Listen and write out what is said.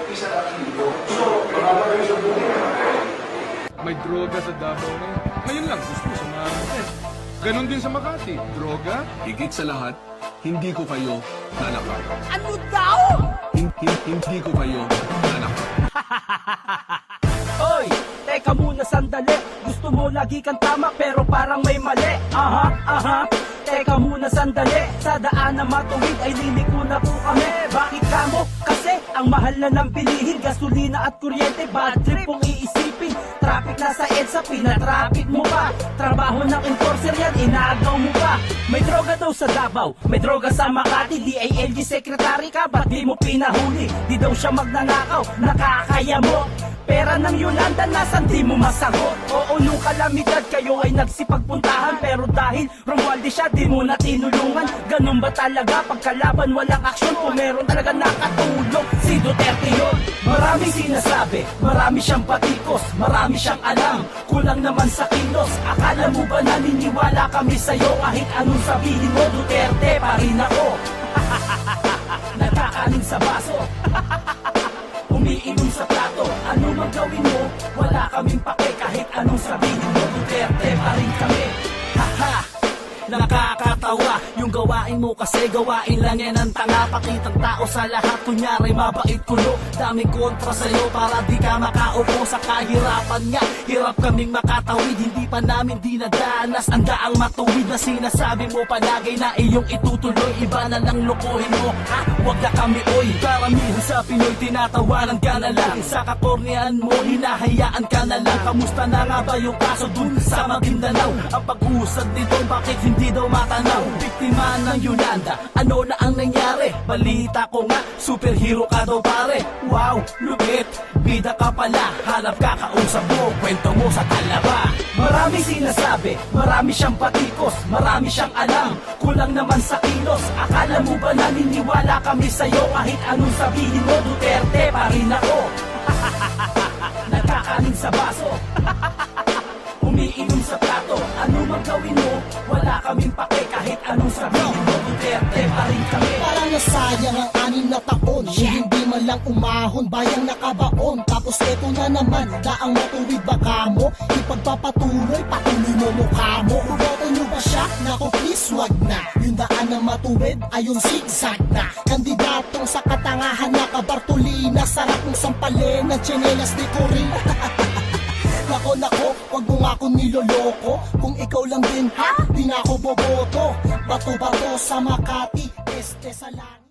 isa na kilo. So, makakagay sa buhay. May droga sa Davao ngayon. Ngayon lang, gusto sa mga test. Ganon din sa Makati. Droga? Higit sa lahat, hindi ko kayo nanakaw. Ano daw? Hindi ko kayo nanakaw. Oy, teka muna sandali. Gusto mo lagi kang tama pero parang may mali. Aha. Teka muna sandali. Sa daan na matuwid ay liliko na po kami. Bakit kamo? Kasi ang mahal na ng bilihin. Gasolina at kuryente, bad trip kung iisipin. Traffic na sa EDSA, pinatraffic mo pa. Trabaho ng enforcer yan, inaagaw mo pa. May droga daw sa Davao, may droga sa Makati. DILG secretary ka, ba't di mo pinahuli? Di daw siya magnanakaw, nakakaya mo. Pera ng Yolanda, nasan di mo masagot? Oo, nung kalamidad kayo ay nagsipagpuntahan. Pero dahil Romualdez siya, di mo na tinulungan. Ganun ba talaga pagkalaban walang aksyon? Kung meron talaga nakatulong, si Duterte yun. Maraming sinasabi, marami siyang patikos, marami siyang alam, kulang naman sa kilos. Akala mo ba naniniwala kami sa'yo? Kahit anong sabihin mo, Duterte pa rin ako. Nagkakaling sa baso, umiinom sa plato. Ano mang gawin mo, wala kaming pake. Kahit anong sabihin mo, Duterte pa rin kami. Haha, nakakatawa yung gawain mo kasi gawain lang yan ang tanga. Pakitang tao sa lahat, kunyari mabait kulo. Daming kontra sa'yo para di ka makaupo sa kahirapan nga. Hirap kaming makatawid, hindi pa namin dinadanas ang daang matuwid na sinasabi mo palagi na iyong itutuloy. Iba na lang lokohin mo, ha? Wag na kami oy. Karamihan sa Pinoy tinatawanan ka na lang. Sa kakornean mo, hinahayaan ka na lang. Kamusta na nga ba yung kaso dun sa Maguindanao? Ang pag-usad nito, bakit hindi daw matanaw? Biktima ng Yolanda, ano na ang nangyari? Balita ko nga, superhero ka daw pare. Wow, lupit, bida ka pala. Hanap ka, kausap mo, kwento mo sa talaba. Marami sinasabi, marami siyang patikos, marami siyang alam, kulang naman sa kilos. Akala mo ba naniniwala kami sa'yo? Kahit anong sabihin mo, Duterte pa rin ako. Nagkakaling sa baso, umiinom sa plato. Ano mang gawin mo, wala kaming pake. Kahit anong sabihin mo, Duterte pa rin kami. Parang nasayang ang 6 na taon, hindi man lang umahon, bayang nakabaon. Tapos eto na naman, daang matuwid baka mo ipagpapatuloy, patuloy mo mukha mo. Boto nyo ba siya? Naku please wag na. Yung daan na matuwid ay yung zigzag na. Kandidatong sa katangahan na kabartolina. Sarap mong sampalin ng tsinelas ni Corinne. Nako, wag mo nga akong niloloko. Kung ikaw lang din ha, di na ako boboto. Bato-bato sa Makati, este sa langit.